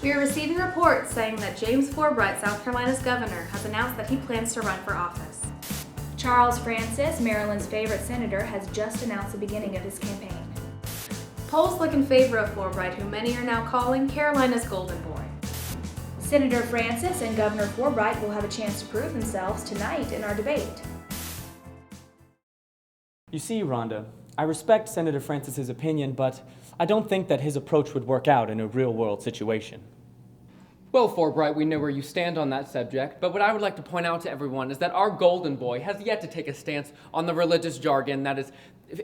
We are receiving reports saying that James Forbright, South Carolina's governor, has announced that he plans to run for office. Charles Francis, Maryland's favorite senator, has just announced the beginning of his campaign. Polls look in favor of Forbright, who many are now calling Carolina's golden boy. Senator Francis and Governor Forbright will have a chance to prove themselves tonight in our debate. You see, Rhonda, I respect Senator Francis's opinion, but I don't think that his approach would work out in a real-world situation. Well, Forbright, we know where you stand on that subject, but what I would like to point out to everyone is that our golden boy has yet to take a stance on the religious jargon that is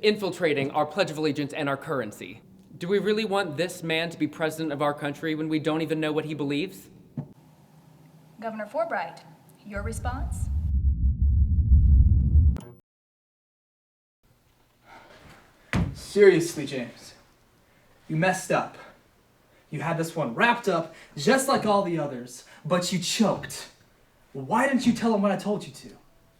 infiltrating our Pledge of Allegiance and our currency. Do we really want this man to be president of our country when we don't even know what he believes? Governor Forbright, your response? Seriously, James, you messed up. You had this one wrapped up just like all the others, but you choked. Why didn't you tell him what I told you to?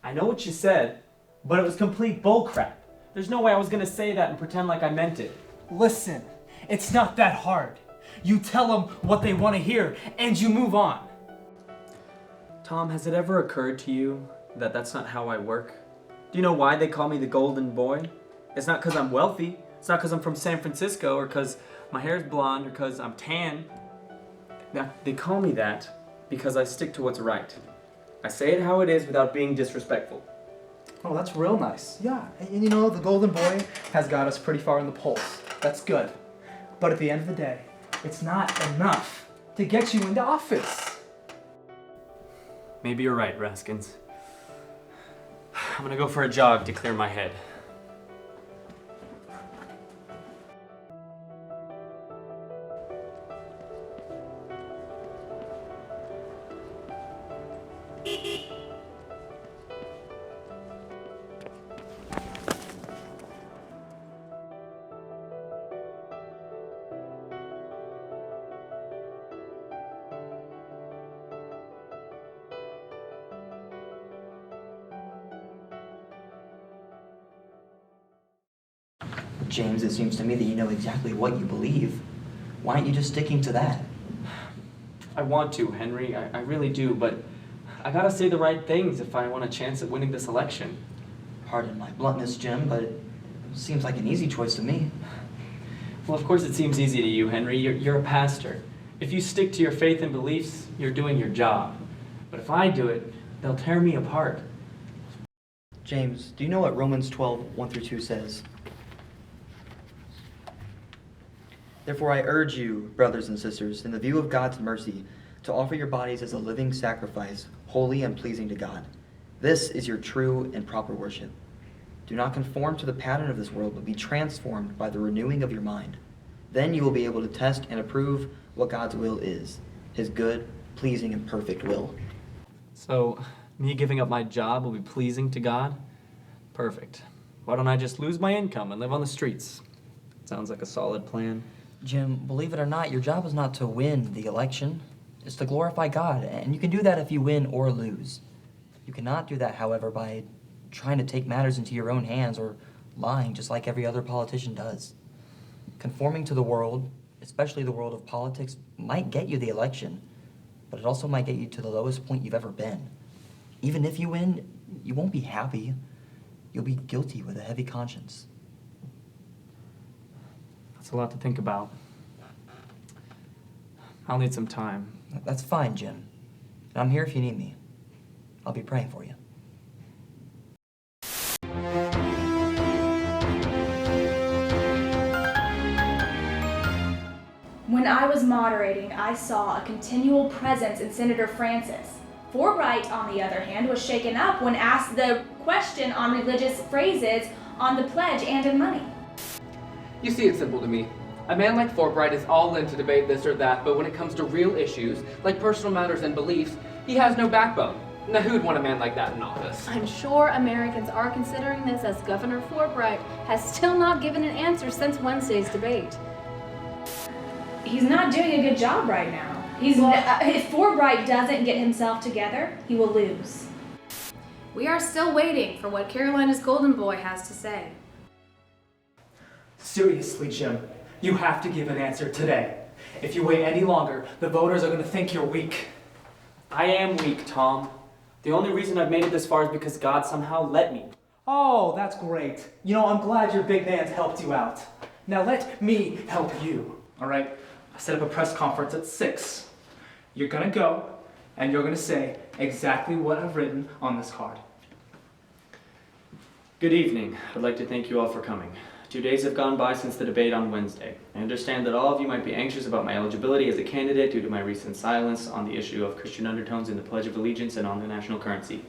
I know what you said, but it was complete bullcrap. There's no way I was gonna say that and pretend like I meant it. Listen, it's not that hard. You tell them what they want to hear, and you move on. Tom, has it ever occurred to you that that's not how I work? Do you know why they call me the golden boy? It's not because I'm wealthy. It's not because I'm from San Francisco or because my hair's blonde or because I'm tan. They call me that because I stick to what's right. I say it how it is without being disrespectful. Oh, that's real nice. Yeah, and you know, the golden boy has got us pretty far in the polls. That's good. But at the end of the day, it's not enough to get you into office. Maybe you're right, Raskins. I'm gonna go for a jog to clear my head. James, it seems to me that you know exactly what you believe. Why aren't you just sticking to that? I want to, Henry. I really do, but I gotta say the right things if I want a chance at winning this election. Pardon my bluntness, Jim, but it seems like an easy choice to me. Well, of course it seems easy to you, Henry. You're a pastor. If you stick to your faith and beliefs, you're doing your job. But if I do it, they'll tear me apart. James, do you know what Romans 12, 1 through 2 says? Therefore I urge you, brothers and sisters, in the view of God's mercy, to offer your bodies as a living sacrifice, holy and pleasing to God. This is your true and proper worship. Do not conform to the pattern of this world, but be transformed by the renewing of your mind. Then you will be able to test and approve what God's will is, his good, pleasing, and perfect will. So, me giving up my job will be pleasing to God? Perfect. Why don't I just lose my income and live on the streets? Sounds like a solid plan. Jim, believe it or not, your job is not to win the election. It's to glorify God, and you can do that if you win or lose. You cannot do that, however, by trying to take matters into your own hands or lying just like every other politician does. Conforming to the world, especially the world of politics, might get you the election, but it also might get you to the lowest point you've ever been. Even if you win, you won't be happy. You'll be guilty with a heavy conscience. That's a lot to think about. I'll need some time. That's fine, Jim. And I'm here if you need me. I'll be praying for you. When I was moderating, I saw a continual presence in Senator Francis. Forbright, on the other hand, was shaken up when asked the question on religious phrases on the pledge and in money. You see, it's simple to me. A man like Forbright is all in to debate this or that, but when it comes to real issues, like personal matters and beliefs, he has no backbone. Now, who'd want a man like that in office? I'm sure Americans are considering this, as Governor Forbright has still not given an answer since Wednesday's debate. He's not doing a good job right now. If Forbright doesn't get himself together, he will lose. We are still waiting for what Carolina's golden boy has to say. Seriously, Jim, you have to give an answer today. If you wait any longer, the voters are going to think you're weak. I am weak, Tom. The only reason I've made it this far is because God somehow let me. Oh, that's great. You know, I'm glad your big man's helped you out. Now let me help you. All right? I set up a press conference at 6. You're going to go, and you're going to say exactly what I've written on this card. Good evening. I'd like to thank you all for coming. 2 days have gone by since the debate on Wednesday. I understand that all of you might be anxious about my eligibility as a candidate due to my recent silence on the issue of Christian undertones in the Pledge of Allegiance and on the national currency.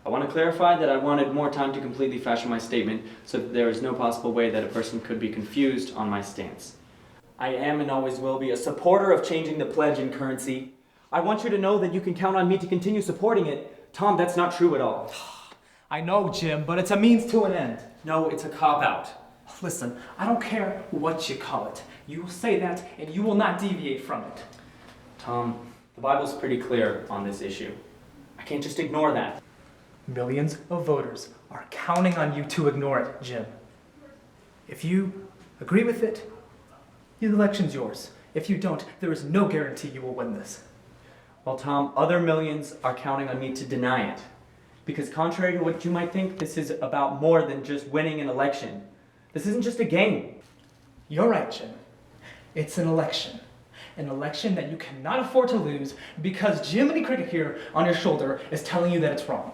I want to clarify that I wanted more time to completely fashion my statement so that there is no possible way that a person could be confused on my stance. I am and always will be a supporter of changing the pledge and currency. I want you to know that you can count on me to continue supporting it. Tom, that's not true at all. I know, Jim, but it's a means to an end. No, it's a cop-out. Listen, I don't care what you call it. You will say that, and you will not deviate from it. Tom, the Bible's pretty clear on this issue. I can't just ignore that. Millions of voters are counting on you to ignore it, Jim. If you agree with it, the election's yours. If you don't, there is no guarantee you will win this. Well, Tom, other millions are counting on me to deny it. Because contrary to what you might think, this is about more than just winning an election. This isn't just a game. You're right, Jim. It's an election. An election that you cannot afford to lose because Jiminy Cricket here on your shoulder is telling you that it's wrong.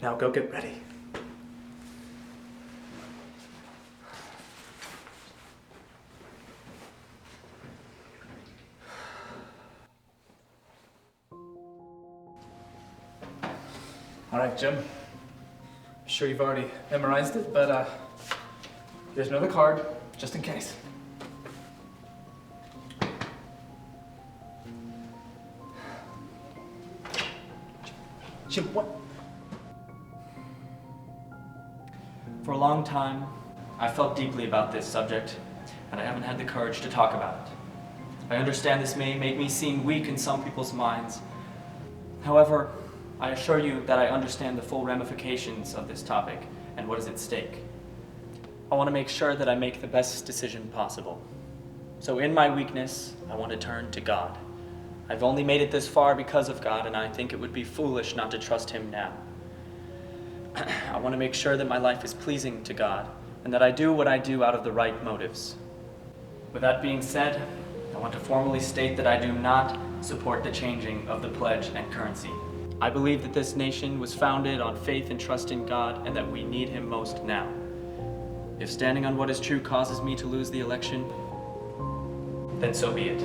Now go get ready. All right, Jim. I'm sure you've already memorized it, but here's another card, just in case. Jim, what? For a long time, I felt deeply about this subject, and I haven't had the courage to talk about it. I understand this may make me seem weak in some people's minds. However, I assure you that I understand the full ramifications of this topic and what is at stake. I want to make sure that I make the best decision possible. So in my weakness, I want to turn to God. I've only made it this far because of God, and I think it would be foolish not to trust Him now. I want to make sure that my life is pleasing to God, and that I do what I do out of the right motives. With that being said, I want to formally state that I do not support the changing of the pledge and currency. I believe that this nation was founded on faith and trust in God, and that we need Him most now. If standing on what is true causes me to lose the election, then so be it.